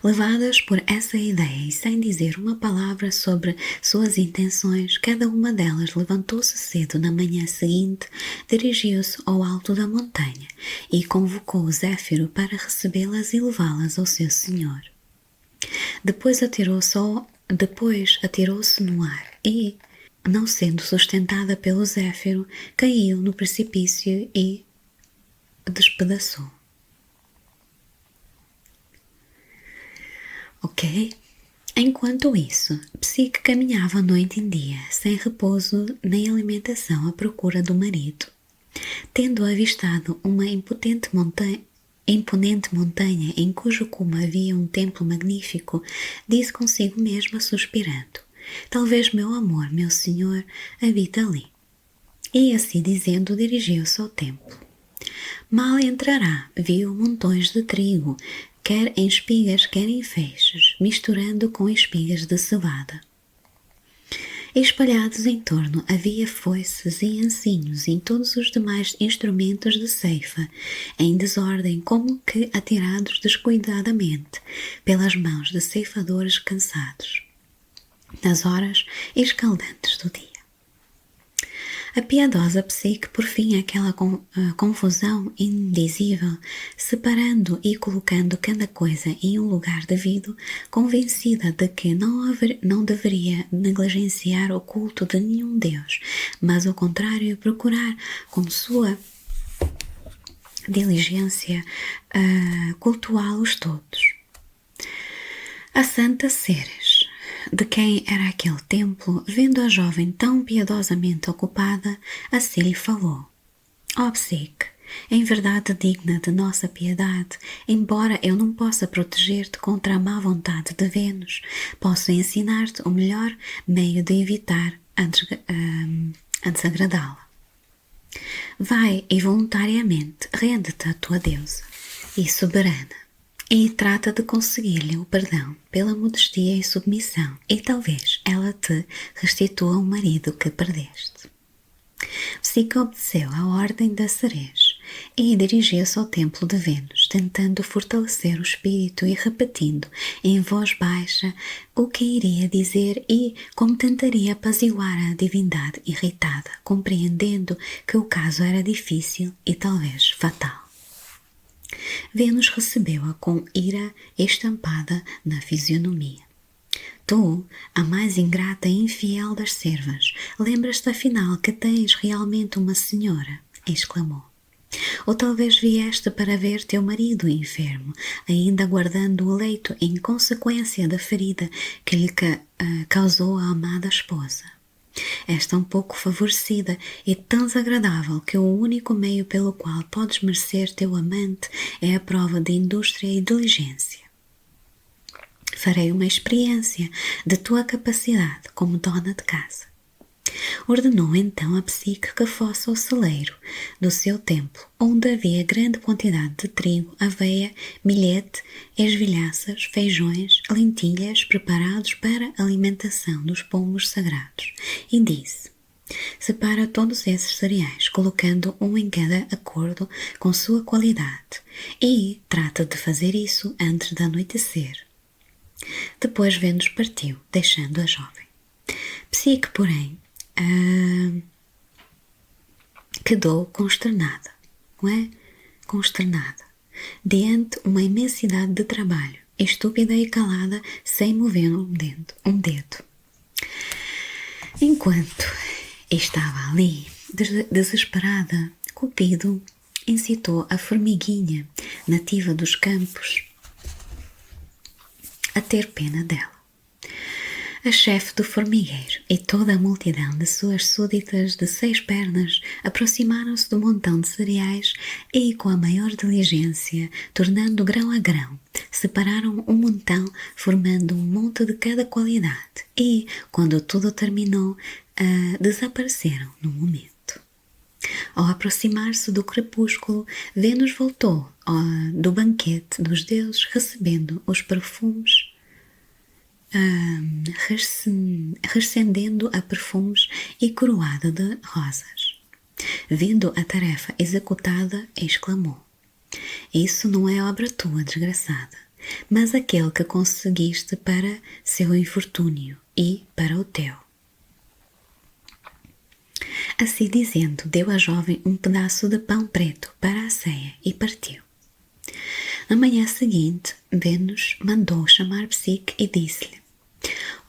Levadas por essa ideia e sem dizer uma palavra sobre suas intenções, cada uma delas levantou-se cedo na manhã seguinte, dirigiu-se ao alto da montanha e convocou o Zéfiro para recebê-las e levá-las ao seu senhor. Depois atirou-se no ar e, não sendo sustentada pelo Zéfiro, caiu no precipício e despedaçou. Ok? Enquanto isso, Psyche caminhava noite em dia, sem repouso nem alimentação à procura do marido. Tendo avistado uma imponente montanha em cujo cume havia um templo magnífico, disse consigo mesma suspirando: talvez meu amor, meu senhor, habita ali. E assim dizendo, dirigiu-se ao templo. Mal entrará, viu montões de trigo, quer em espigas, quer em feixes, misturando com espigas de cevada. Espalhados em torno havia foices e ancinhos e todos os demais instrumentos de ceifa, em desordem como que atirados descuidadamente pelas mãos de ceifadores cansados, nas horas escaldantes do dia. A piedosa Psyche, por fim, aquela confusão indizível, separando e colocando cada coisa em um lugar devido, convencida de que não deveria negligenciar o culto de nenhum Deus, mas ao contrário procurar com sua diligência cultuá-los todos. A Santa Ceres, de quem era aquele templo, vendo a jovem tão piedosamente ocupada, assim lhe falou: ó Psyche, em verdade digna de nossa piedade, embora eu não possa proteger-te contra a má vontade de Vênus, posso ensinar-te o melhor meio de evitar a desagradá-la. Vai e voluntariamente rende-te à tua deusa e soberana, e trata de conseguir-lhe o perdão pela modestia e submissão, e talvez ela te restitua o marido que perdeste. Psyche obedeceu à ordem da Ceres e dirigiu-se ao templo de Vênus, tentando fortalecer o espírito e repetindo em voz baixa o que iria dizer e como tentaria apaziguar a divindade irritada, compreendendo que o caso era difícil e talvez fatal. Vênus recebeu-a com ira estampada na fisionomia. Tu, a mais ingrata e infiel das servas, lembras-te afinal que tens realmente uma senhora? Exclamou. Ou talvez vieste para ver teu marido enfermo, ainda guardando o leito em consequência da ferida que lhe causou a amada esposa. És tão pouco favorecida e tão desagradável que o único meio pelo qual podes merecer teu amante é a prova de indústria e diligência. Farei uma experiência de tua capacidade como dona de casa. Ordenou então a Psyche que fosse ao celeiro do seu templo, onde havia grande quantidade de trigo, aveia, milhete, esvilhaças, feijões, lentilhas preparados para a alimentação dos pombos sagrados, e disse: separa todos esses cereais, colocando um em cada acordo com sua qualidade, e trata de fazer isso antes de anoitecer. Depois Vênus partiu, deixando a jovem. Psique, porém, quedou consternada, não é? Consternada, diante uma imensidade de trabalho, estúpida e calada, sem mover um dedo. Enquanto estava ali, desesperada, Cupido incitou a formiguinha, nativa dos campos, a ter pena dela. A chefe do formigueiro e toda a multidão de suas súditas de 6 pernas aproximaram-se do montão de cereais e, com a maior diligência, tornando grão a grão, separaram um montão, formando um monte de cada qualidade e, quando tudo terminou, desapareceram no momento. Ao aproximar-se do crepúsculo, Vênus voltou do banquete dos deuses, recebendo os perfumes, rescendendo a perfumes e coroada de rosas. Vendo a tarefa executada, exclamou: Isso não é obra tua, desgraçada, mas aquele que conseguiste para seu infortúnio e para o teu. Assim dizendo, deu à jovem um pedaço de pão preto para a ceia e partiu. Na manhã seguinte, Vênus mandou chamar Psique e disse-lhe: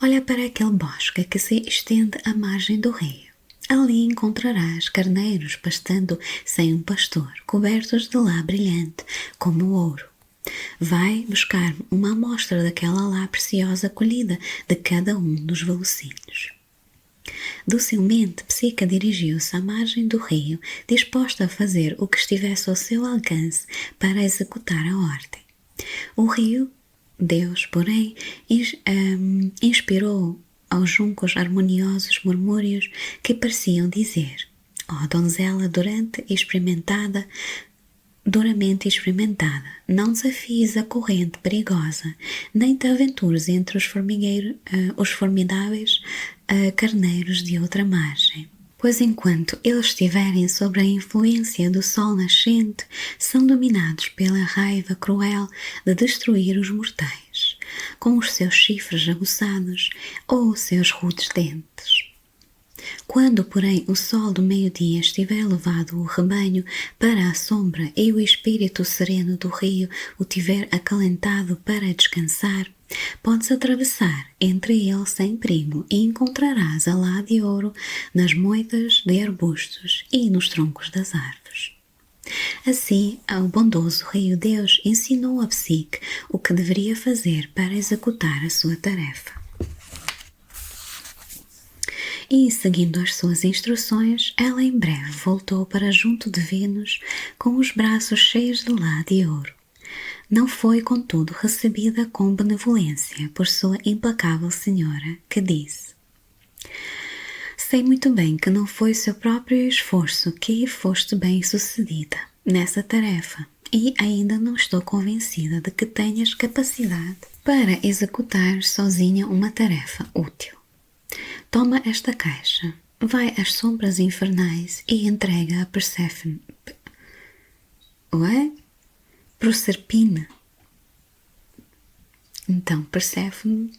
Olha para aquele bosque que se estende à margem do rio. Ali encontrarás carneiros pastando sem um pastor, cobertos de lã brilhante como o ouro. Vai buscar-me uma amostra daquela lã preciosa colhida de cada um dos velocínios. Docilmente, Psique dirigiu-se à margem do rio, disposta a fazer o que estivesse ao seu alcance para executar a ordem. O rio, Deus, porém, inspirou aos juncos harmoniosos murmúrios que pareciam dizer: Ó donzela duramente experimentada, não desafies a corrente perigosa, nem te aventures entre os formidáveis carneiros de outra margem. Pois enquanto eles estiverem sob a influência do sol nascente, são dominados pela raiva cruel de destruir os mortais, com os seus chifres aguçados ou os seus rudes dentes. Quando, porém, o sol do meio-dia estiver levado o rebanho para a sombra e o espírito sereno do rio o tiver acalentado para descansar, podes atravessar entre ele sem perigo e encontrarás a lã de ouro nas moitas de arbustos e nos troncos das árvores. Assim, o bondoso rio Deus ensinou a Psique o que deveria fazer para executar a sua tarefa. E, seguindo as suas instruções, ela em breve voltou para junto de Vênus com os braços cheios de lã de ouro. Não foi, contudo, recebida com benevolência por sua implacável senhora, que disse: Sei muito bem que não foi seu próprio esforço que foste bem sucedida nessa tarefa e ainda não estou convencida de que tenhas capacidade para executar sozinha uma tarefa útil. Toma esta caixa, vai às sombras infernais e entrega a Perséfone. Proserpina. Então, Perséfone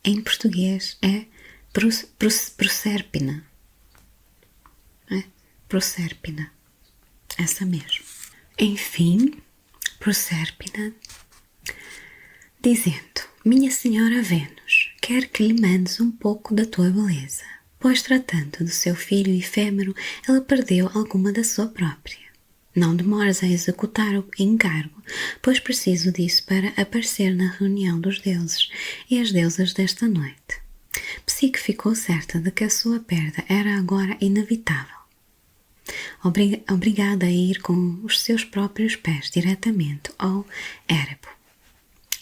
em português é Proserpina. Proserpina. Essa mesmo. Enfim, Proserpina, dizendo: Minha senhora Vênus, quer que lhe mandes um pouco da tua beleza, pois tratando do seu filho efêmero, ela perdeu alguma da sua própria. Não demores a executar o encargo, pois preciso disso para aparecer na reunião dos deuses e as deusas desta noite. Psique ficou certa de que a sua perda era agora inevitável. Obrigada a ir com os seus próprios pés diretamente ao Érebo.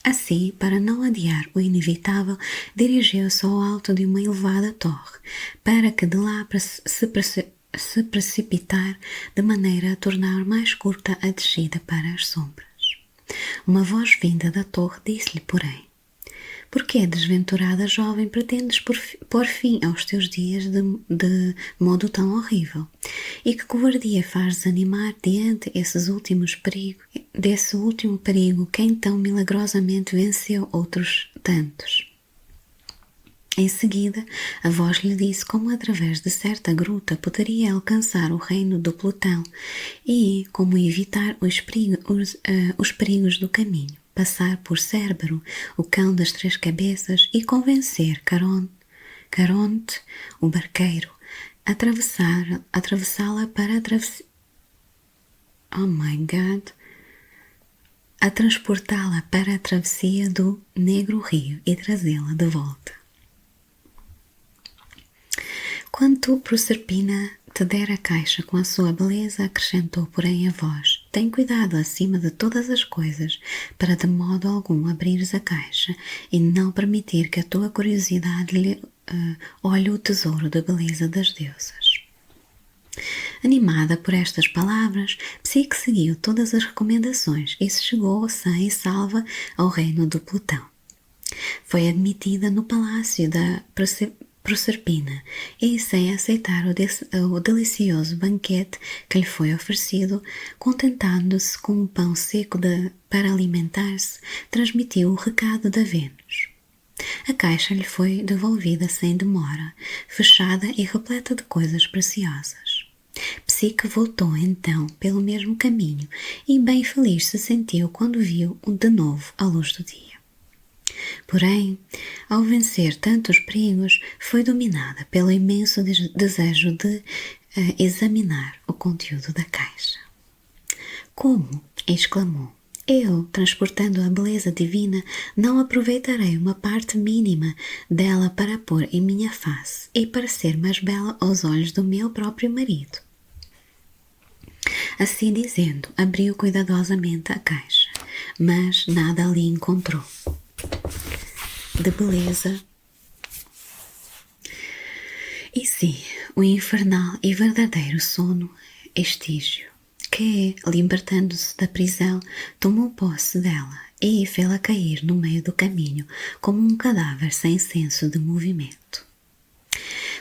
Assim, para não adiar o inevitável, dirigiu-se ao alto de uma elevada torre, para que de lá se precipitar de maneira a tornar mais curta a descida para as sombras. Uma voz vinda da torre disse-lhe, porém: Porque, desventurada jovem, pretendes pôr fim aos teus dias de modo tão horrível? E que covardia faz desanimar diante desse último perigo que então milagrosamente venceu outros tantos? Em seguida, a voz lhe disse como através de certa gruta poderia alcançar o reino do Plutão e como evitar os perigos do caminho, passar por Cérbero, o cão das três cabeças, e convencer Caronte, o barqueiro, atravessá-la para a transportá-la para a travessia do Negro Rio e trazê-la de volta. Quando Proserpina te der a caixa com a sua beleza, acrescentou, porém, a voz: tem cuidado acima de todas as coisas, para de modo algum abrires a caixa e não permitir que a tua curiosidade lhe olhe o tesouro da beleza das deusas. Animada por estas palavras, Psique seguiu todas as recomendações e se chegou sã e salva ao reino do Plutão. Foi admitida no palácio da Proserpina e, sem aceitar o delicioso banquete que lhe foi oferecido, contentando-se com um pão seco para alimentar-se, transmitiu o recado da Vênus. A caixa lhe foi devolvida sem demora, fechada e repleta de coisas preciosas. Psique voltou então pelo mesmo caminho e bem feliz se sentiu quando viu de novo a luz do dia. Porém, ao vencer tantos perigos, foi dominada pelo imenso desejo de examinar o conteúdo da caixa. Como? Exclamou. Eu, transportando a beleza divina, não aproveitarei uma parte mínima dela para pôr em minha face e para ser mais bela aos olhos do meu próprio marido. Assim dizendo, abriu cuidadosamente a caixa, mas nada ali encontrou de beleza. E sim, o infernal e verdadeiro sono Estígio, que, libertando-se da prisão, tomou posse dela e fê-la cair no meio do caminho como um cadáver sem senso de movimento.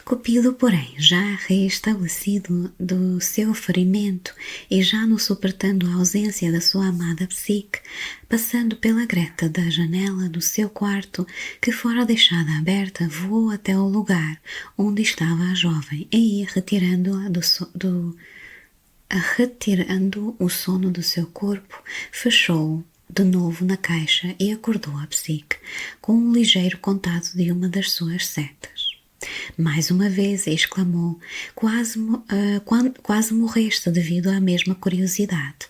Cupido, porém, já reestabelecido do seu ferimento e já não suportando a ausência da sua amada Psique, passando pela greta da janela do seu quarto, que fora deixada aberta, voou até o lugar onde estava a jovem e, retirando o sono do seu corpo, fechou-o de novo na caixa e acordou a Psique com um ligeiro contato de uma das suas setas. Mais uma vez exclamou: quase morreste devido à mesma curiosidade.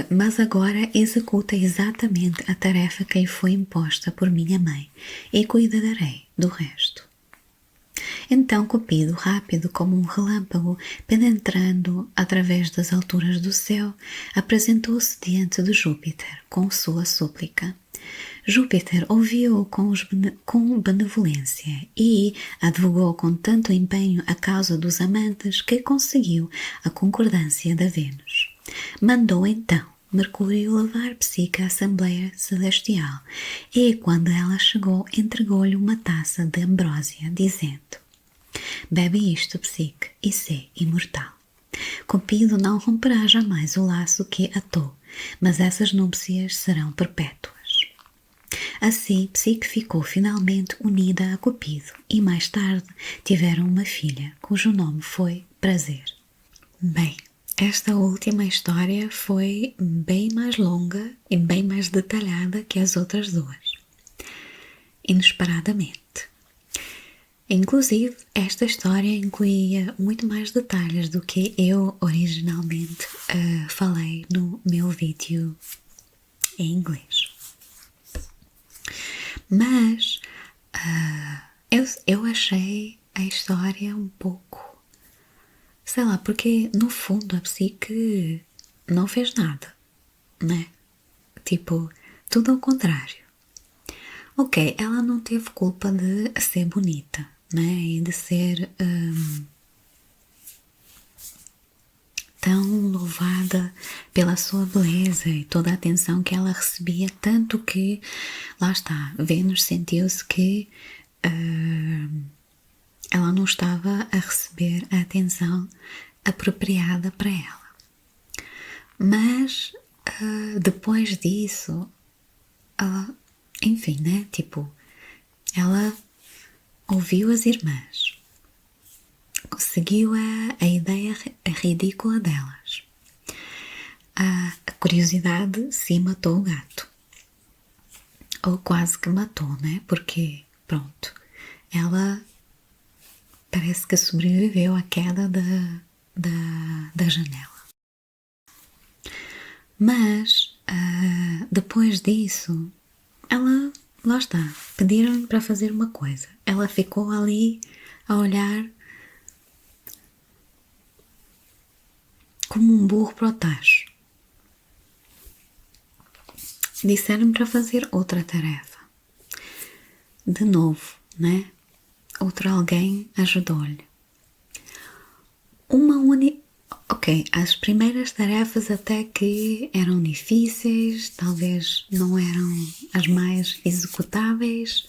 Mas agora executa exatamente a tarefa que lhe foi imposta por minha mãe e cuidarei do resto. Então Cupido, rápido como um relâmpago, penetrando através das alturas do céu, apresentou-se diante de Júpiter com sua súplica. Júpiter ouviu-o com benevolência e advogou com tanto empenho a causa dos amantes que conseguiu a concordância da Vênus. Mandou então Mercúrio levar Psique à Assembleia Celestial e, quando ela chegou, entregou-lhe uma taça de ambrósia, dizendo: bebe isto, Psique, e sê imortal. Cupido não romperá jamais o laço que atou, mas essas núpcias serão perpétuas. Assim, Psique ficou finalmente unida a Cupido e mais tarde tiveram uma filha, cujo nome foi Prazer. Bem, esta última história foi bem mais longa e bem mais detalhada que as outras duas. Inesperadamente. Inclusive, esta história incluía muito mais detalhes do que eu originalmente falei no meu vídeo em inglês. Mas eu achei a história um pouco, sei lá, porque no fundo a Psique não fez nada, né? Tipo, tudo ao contrário. Ok, ela não teve culpa de ser bonita, né? E de ser tão louvada pela sua beleza e toda a atenção que ela recebia, tanto que, lá está, Vênus sentiu-se que ela não estava a receber a atenção apropriada para ela. Mas depois disso, enfim, né? Tipo, ela ouviu as irmãs, seguiu a ideia ridícula delas. A curiosidade sim matou o gato. Ou quase que matou, né? Porque, pronto, ela parece que sobreviveu à queda da janela. Mas, depois disso, ela, lá está, pediram-lhe para fazer uma coisa. Ela ficou ali a olhar como um burro para o tacho. Disseram-me para fazer outra tarefa. De novo, né? Outro alguém ajudou-lhe. Ok, as primeiras tarefas até que eram difíceis, talvez não eram as mais executáveis,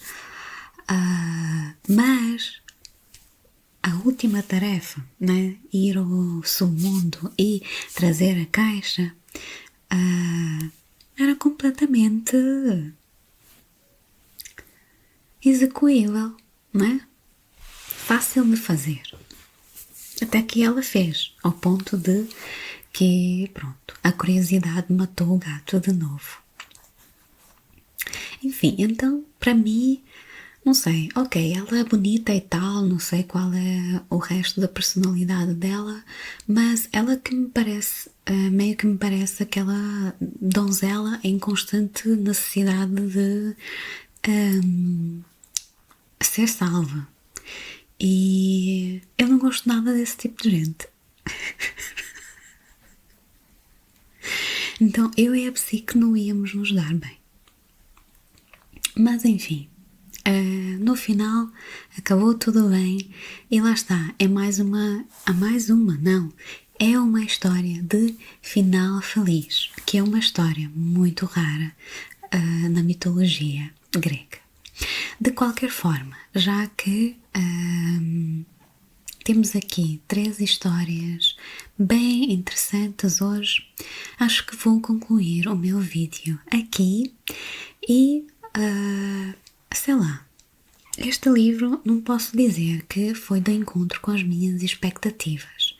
mas a última tarefa, né? Ir ao submundo e trazer a caixa, era completamente execuível, né? Fácil de fazer. Até que ela fez, ao ponto de que, pronto, a curiosidade matou o gato de novo. Enfim, então, para mim, não sei, ok, ela é bonita e tal, não sei qual é o resto da personalidade dela, mas ela que me parece, meio que me parece aquela donzela em constante necessidade de ser salva. E eu não gosto nada desse tipo de gente. Então eu e a psique não íamos nos dar bem. Mas enfim, no final acabou tudo bem e lá está, é é uma história de final feliz, que é uma história muito rara na mitologia grega. De qualquer forma, já que temos aqui 3 histórias bem interessantes hoje, acho que vou concluir o meu vídeo aqui e, sei lá, este livro não posso dizer que foi de encontro com as minhas expectativas.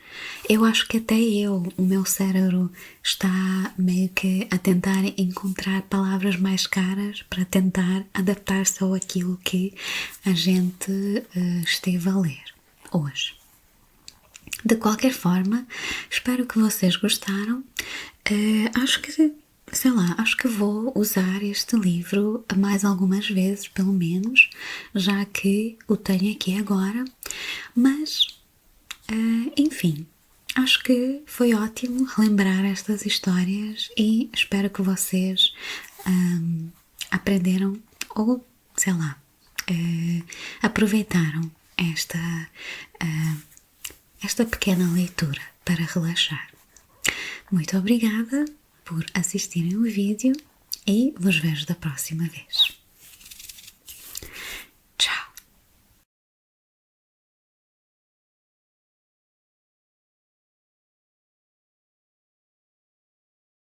Eu acho que até o meu cérebro está meio que a tentar encontrar palavras mais caras para tentar adaptar-se àquilo que a gente esteve a ler hoje. De qualquer forma, espero que vocês gostaram. Acho que vou usar este livro mais algumas vezes, pelo menos, já que o tenho aqui agora. Mas, enfim, acho que foi ótimo relembrar estas histórias e espero que vocês aprenderam ou, sei lá, aproveitaram esta pequena leitura para relaxar. Muito obrigada por assistirem o vídeo e vos vejo da próxima vez.